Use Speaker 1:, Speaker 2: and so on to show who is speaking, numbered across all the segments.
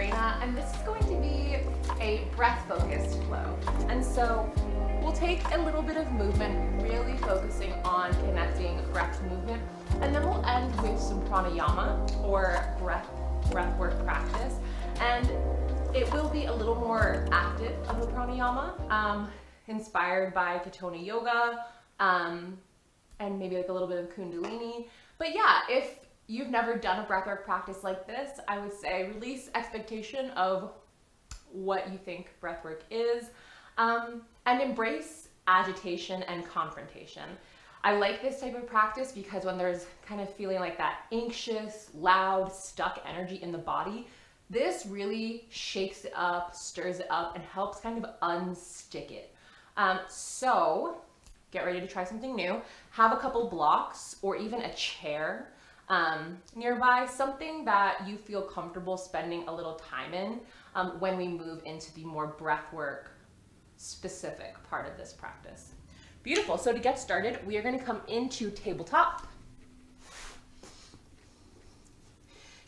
Speaker 1: Reina, and this is going to be a breath-focused flow. And so we'll take a little bit of movement, really focusing on connecting breath to movement, and then we'll end with some pranayama or breath work practice. And it will be a little more active of a pranayama, inspired by Katona yoga, and maybe like a little bit of kundalini. But yeah, if you've never done a breathwork practice like this, I would say release expectation of what you think breathwork is, and embrace agitation and confrontation. I like this type of practice because when there's kind of feeling like that anxious, loud, stuck energy in the body, this really shakes it up, stirs it up, and helps kind of unstick it. So get ready to try something new. Have a couple blocks or even a chair nearby, something that you feel comfortable spending a little time in when we move into the more breathwork specific part of this practice. Beautiful. So to get started, we are going to come into tabletop.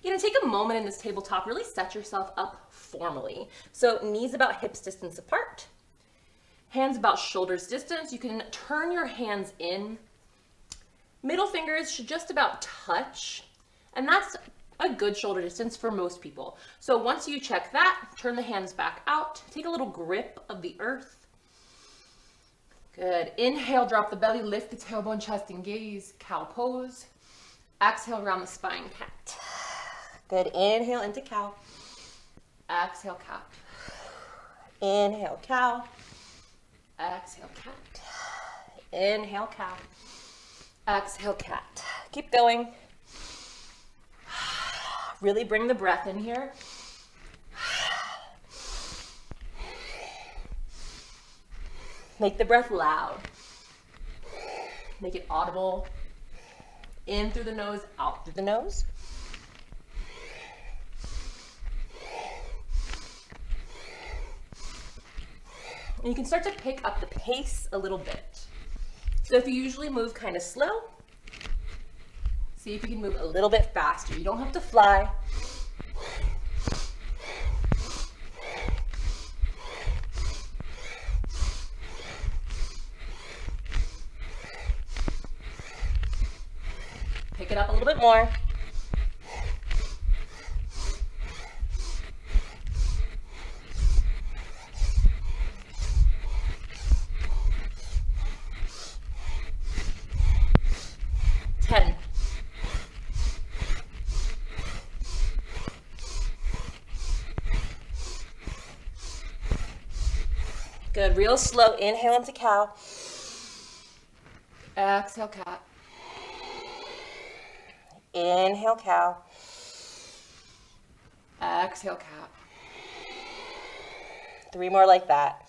Speaker 1: You're going to take a moment in this tabletop, really set yourself up formally. So knees about hips distance apart, hands about shoulders distance. You can turn your hands in. Middle fingers should just about touch, and that's a good shoulder distance for most people. So once you check that, turn the hands back out, take a little grip of the earth. Good. Inhale, drop the belly, lift the tailbone, chest, and gaze, cow pose. Exhale, round the spine, cat. Good. Inhale into cow. Exhale, cat. Inhale, cow. Exhale, cat. Inhale, cow. Exhale, cat. Keep going. Really bring the breath in here. Make the breath loud. Make it audible. In through the nose, out through the nose. And you can start to pick up the pace a little bit. So if you usually move kind of slow, see if you can move a little bit faster. You don't have to fly. Pick it up a little bit more. Good, real slow. Inhale into cow. Exhale, cat. Inhale, cow. Exhale, cat. 3 more like that.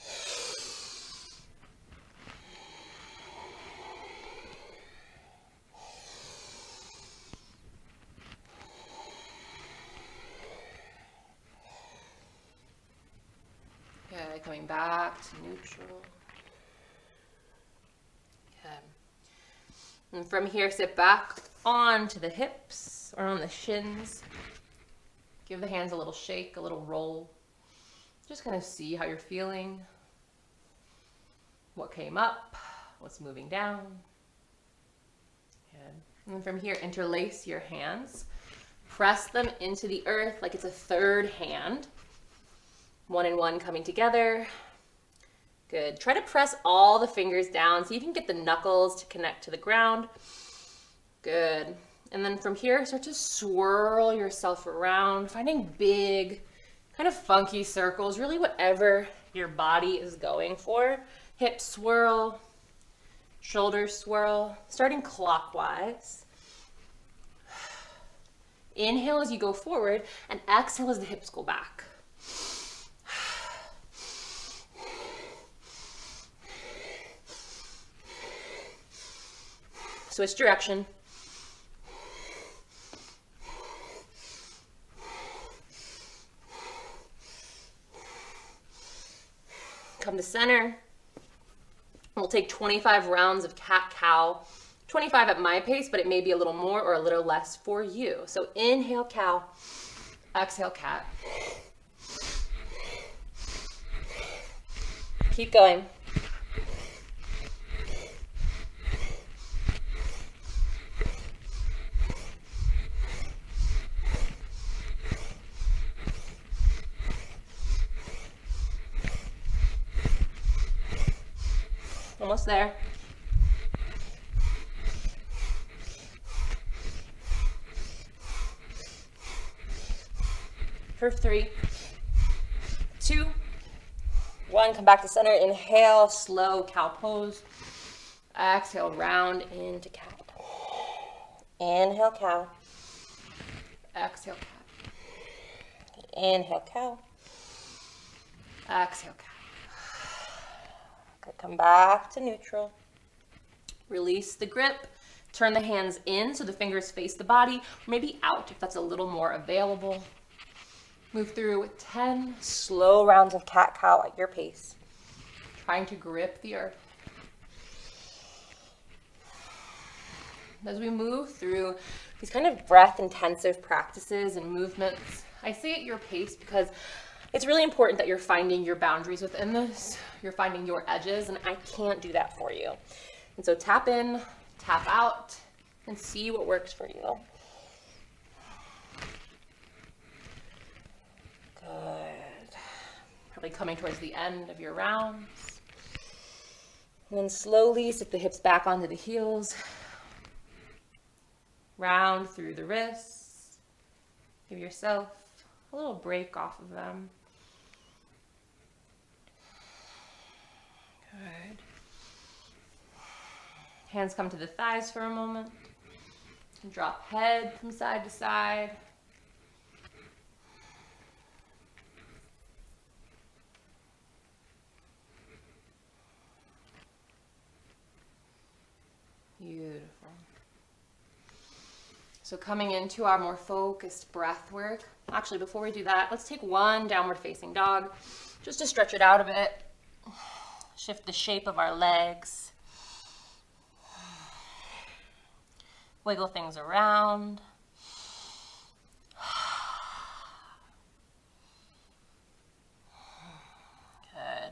Speaker 1: Okay, coming back to neutral. Okay. And from here, sit back onto the hips or on the shins. Give the hands a little shake, a little roll. Just kind of see how you're feeling. What came up, what's moving down. Good. And then from here, interlace your hands. Press them into the earth like it's a third hand. 1 and 1 coming together. Good. Try to press all the fingers down. See if you can get the knuckles to connect to the ground. Good. And then from here, start to swirl yourself around, finding big, kind of funky circles, really whatever your body is going for. Hip swirl, shoulder swirl, starting clockwise. Inhale as you go forward, and exhale as the hips go back. Switch direction. Come to center. We'll take 25 rounds of cat-cow. 25 at my pace, but it may be a little more or a little less for you. So inhale, cow. Exhale, cat.
Speaker 2: Keep going. Almost there. For 3, 2, 1. Come back to center. Inhale, slow cow pose. Exhale, round into cat. Inhale, cow. Exhale, cat. Inhale, cow. Exhale, cat. Good. Come back to neutral. Release the grip. Turn the hands in so the fingers face the body, or maybe out if that's a little more available. Move through 10 slow rounds of cat-cow at your pace. Trying to grip the earth. As we move through these kind of breath-intensive practices and movements, I say at your pace because it's really important that you're finding your boundaries within this. You're finding your edges, and I can't do that for you. And so tap in, tap out, and see what works for you. Good. Probably coming towards the end of your rounds. And then slowly sit the hips back onto the heels. Round through the wrists. Give yourself a little break off of them. Good. Hands come to the thighs for a moment. Drop head from side to side. Beautiful. So coming into our more focused breath work. Actually, before we do that, let's take one downward facing dog just to stretch it out a bit. Shift the shape of our legs. Wiggle things around. Good.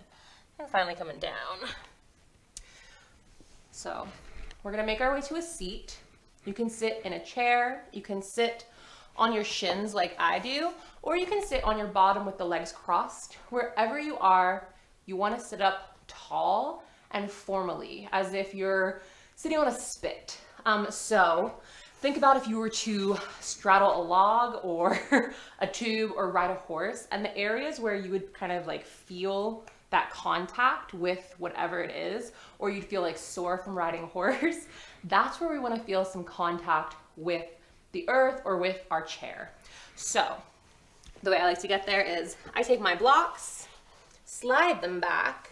Speaker 2: And finally coming down. So we're going to make our way to a seat. You can sit in a chair. You can sit on your shins like I do, or you can sit on your bottom with the legs crossed. Wherever you are, you want to sit up tall and formally, as if you're sitting on a spit. So think about if you were to straddle a log or a tube or ride a horse, and the areas where you would kind of like feel that contact with whatever it is, or you'd feel like sore from riding a horse, that's where we want to feel some contact with the earth or with our chair. So the way I like to get there is I take my blocks, slide them back,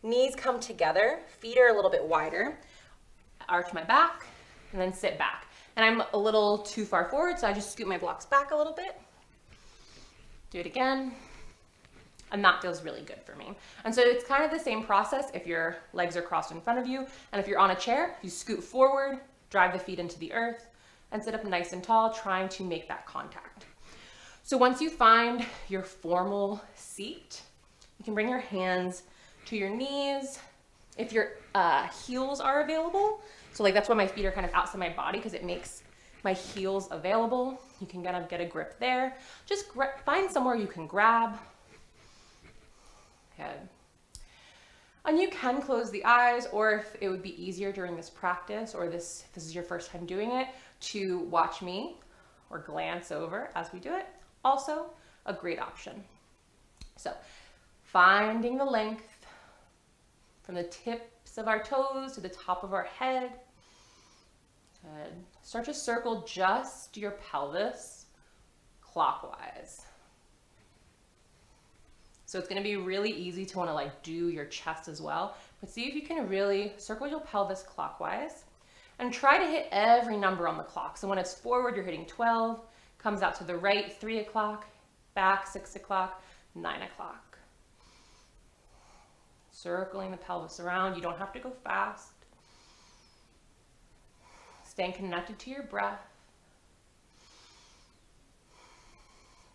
Speaker 2: knees come together, feet are a little bit wider, arch my back, and then sit back. And I'm a little too far forward, so I just scoot my blocks back a little bit. Do it again. And that feels really good for me. And so it's kind of the same process if your legs are crossed in front of you. And if you're on a chair, you scoot forward, drive the feet into the earth, and sit up nice and tall, trying to make that contact. So once you find your formal seat, you can bring your hands to your knees. If your heels are available, so like that's why my feet are kind of outside my body, because it makes my heels available. You can kind of get a grip there. Just find somewhere you can grab. Good. And you can close the eyes, or if it would be easier during this practice, or if this is your first time doing it, to watch me or glance over as we do it. Also a great option. So finding the length from the tips of our toes to the top of our head. Good. Start to circle just your pelvis clockwise. So it's going to be really easy to want to like do your chest as well, but see if you can really circle your pelvis clockwise and try to hit every number on the clock. So when it's forward, you're hitting 12, comes out to the right, 3 o'clock, back, 6 o'clock, 9 o'clock. Circling the pelvis around. You don't have to go fast. Staying connected to your breath.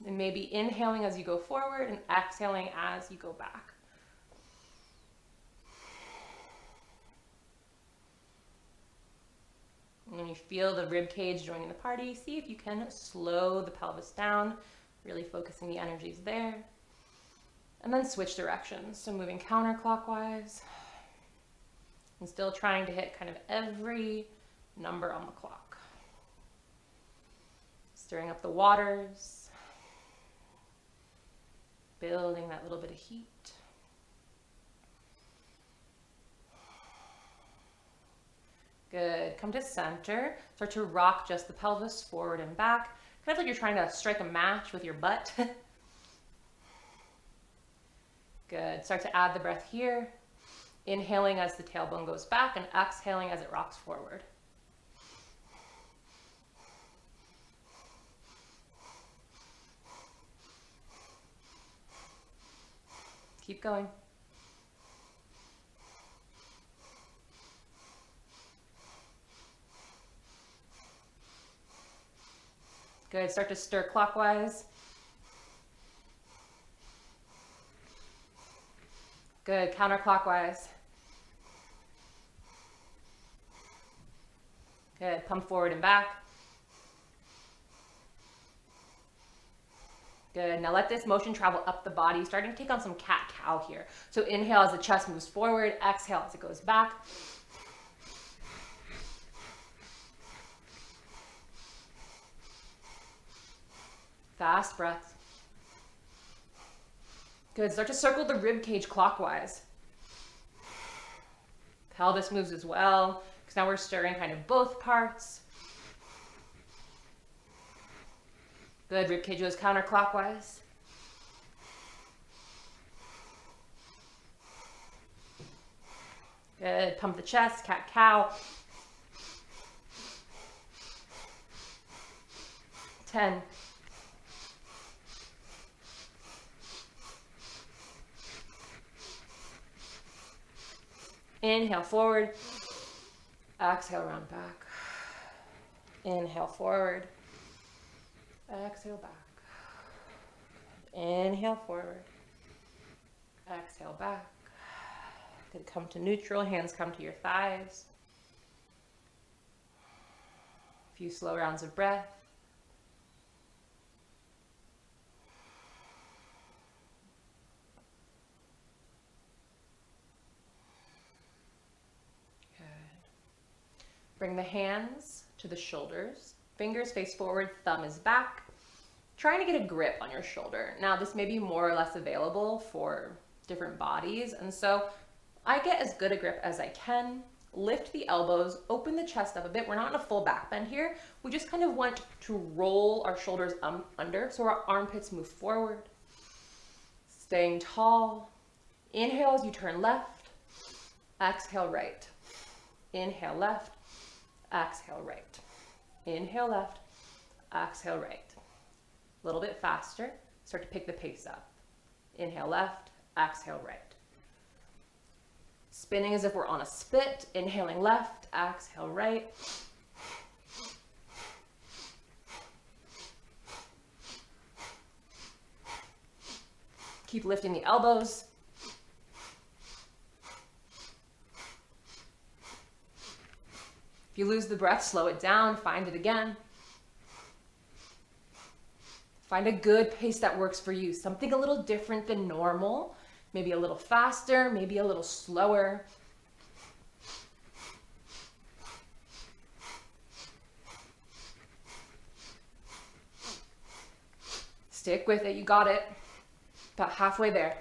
Speaker 2: And maybe inhaling as you go forward and exhaling as you go back. And when you feel the rib cage joining the party, see if you can slow the pelvis down, really focusing the energies there. And then switch directions. So moving counterclockwise and still trying to hit kind of every number on the clock. Stirring up the waters, building that little bit of heat. Good. Come to center. Start to rock just the pelvis forward and back. Kind of like you're trying to strike a match with your butt. Good. Start to add the breath here. Inhaling as the tailbone goes back and exhaling as it rocks forward. Keep going. Good. Start to stir clockwise. Good. Counterclockwise. Good. Pump forward and back. Good. Now let this motion travel up the body, starting to take on some cat-cow here. So inhale as the chest moves forward, exhale as it goes back. Fast breaths. Good. Start to circle the rib cage clockwise. Pelvis moves as well, because now we're stirring kind of both parts. Good. Rib cage goes counterclockwise. Good. Pump the chest, cat-cow. 10. Inhale forward, exhale round back. Inhale forward, exhale back. Inhale forward, exhale back. Good. Come to neutral, hands come to your thighs. A few slow rounds of breath. Bring the hands to the shoulders, fingers face forward, thumb is back. Trying to get a grip on your shoulder. Now this may be more or less available for different bodies, and so I get as good a grip as I can. Lift the elbows, open the chest up a bit. We're not in a full back bend here. We just kind of want to roll our shoulders under so our armpits move forward. Staying tall. Inhale as you turn left, exhale right. Inhale left. Exhale right. Inhale left, exhale right. A little bit faster. Start to pick the pace up. Inhale left, exhale right. Spinning as if we're on a spit. Inhaling left, exhale right. Keep lifting the elbows. If you lose the breath, slow it down, find it again. Find a good pace that works for you, something a little different than normal, maybe a little faster, maybe a little slower. Stick with it, you got it. About halfway there.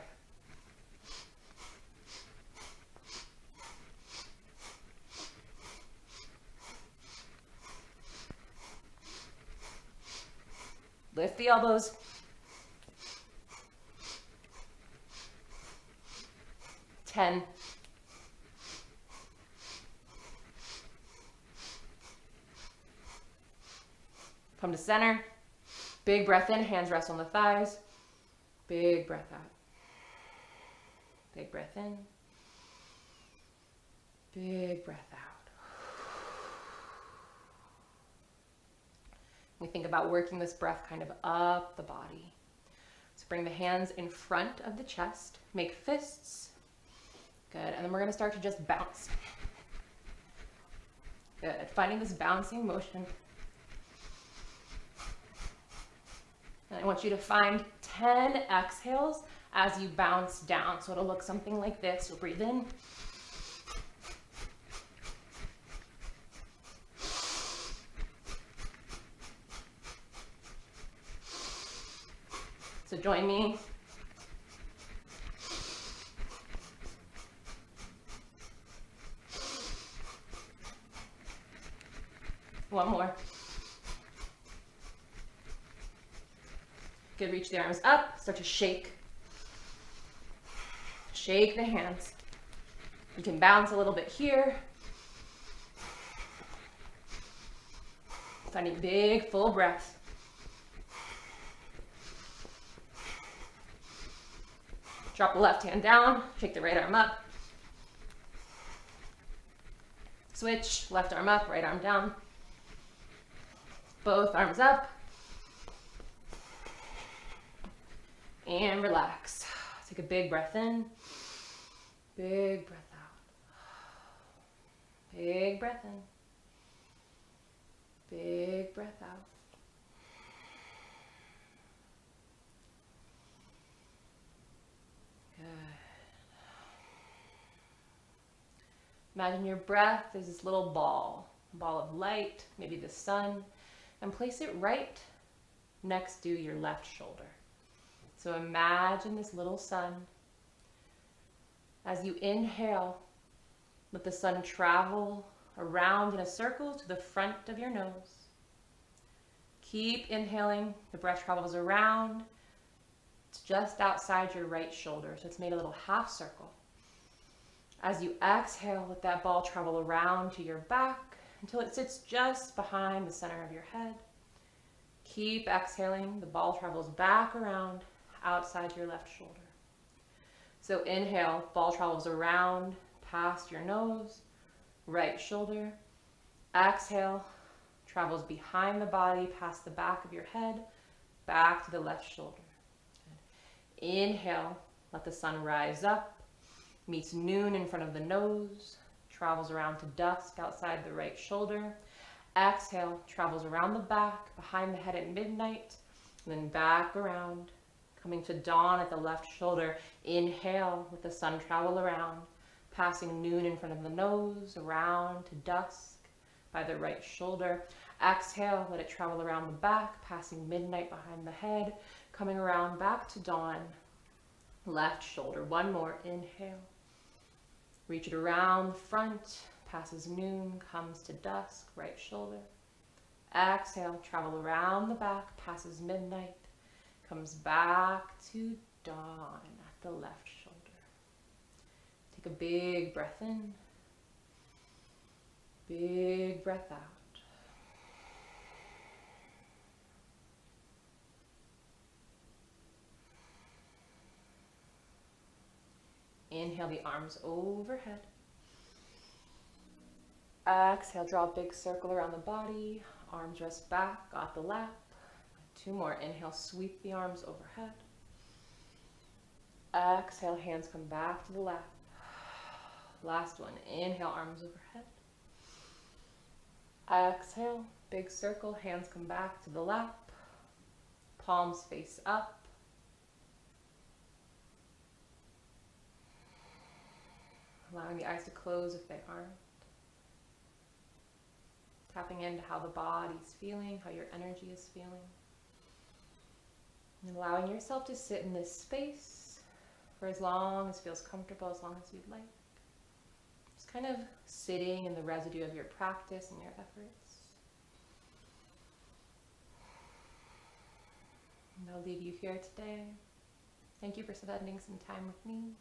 Speaker 2: Lift the elbows. Ten. Come to center. Big breath in, hands rest on the thighs. Big breath out. Big breath in. Big breath out.
Speaker 1: We think about working this breath kind of up the body. So bring the hands in front of the chest, make fists. Good, and then we're gonna start to just bounce. Good, finding this bouncing motion. And I want you to find 10 exhales as you bounce down. So it'll look something like this. You'll breathe in. So join me. One more. Good, reach the arms up, start to shake. Shake the hands. You can bounce a little bit here. Finding big, full breath. Drop the left hand down, shake the right arm up. Switch, left arm up, right arm down. Both arms up. And relax. Take a big breath in. Big breath out. Big breath in. Big breath out. Good. Imagine your breath is this little ball, a ball of light, maybe the sun, and place it right next to your left shoulder. So imagine this little sun. As you inhale, let the sun travel around in a circle to the front of your nose. Keep inhaling. The breath travels around. It's just outside your right shoulder, so it's made a little half circle. As you exhale, let that ball travel around to your back until it sits just behind the center of your head. Keep exhaling. The ball travels back around outside your left shoulder. So inhale, ball travels around past your nose, right shoulder. Exhale, travels behind the body, past the back of your head, back to the left shoulder. Good. Inhale, let the sun rise up, meets noon in front of the nose, travels around to dusk outside the right shoulder. Exhale, travels around the back, behind the head at midnight, and then back around, coming to dawn at the left shoulder. Inhale, let the sun travel around, passing noon in front of the nose, around to dusk by the right shoulder. Exhale, let it travel around the back, passing midnight behind the head, coming around back to dawn, left shoulder. One more, inhale. Reach it around the front, passes noon, comes to dusk, right shoulder. Exhale, travel around the back, passes midnight, comes back to dawn at the left shoulder. Take a big breath in, big breath out. Inhale the arms overhead. Exhale, draw a big circle around the body. Arms rest back, got the lap. Two more. Inhale, sweep the arms overhead. Exhale, hands come back to the lap. Last one. Inhale, arms overhead. Exhale, big circle, hands come back to the lap. Palms face up. Allowing the eyes to close if they aren't. Tapping into how the body's feeling, how your energy is feeling. And allowing yourself to sit in this space for as long as feels comfortable, as long as you'd like. Just kind of sitting in the residue of your practice and your efforts. And I'll leave you here today. Thank you for spending some time with me.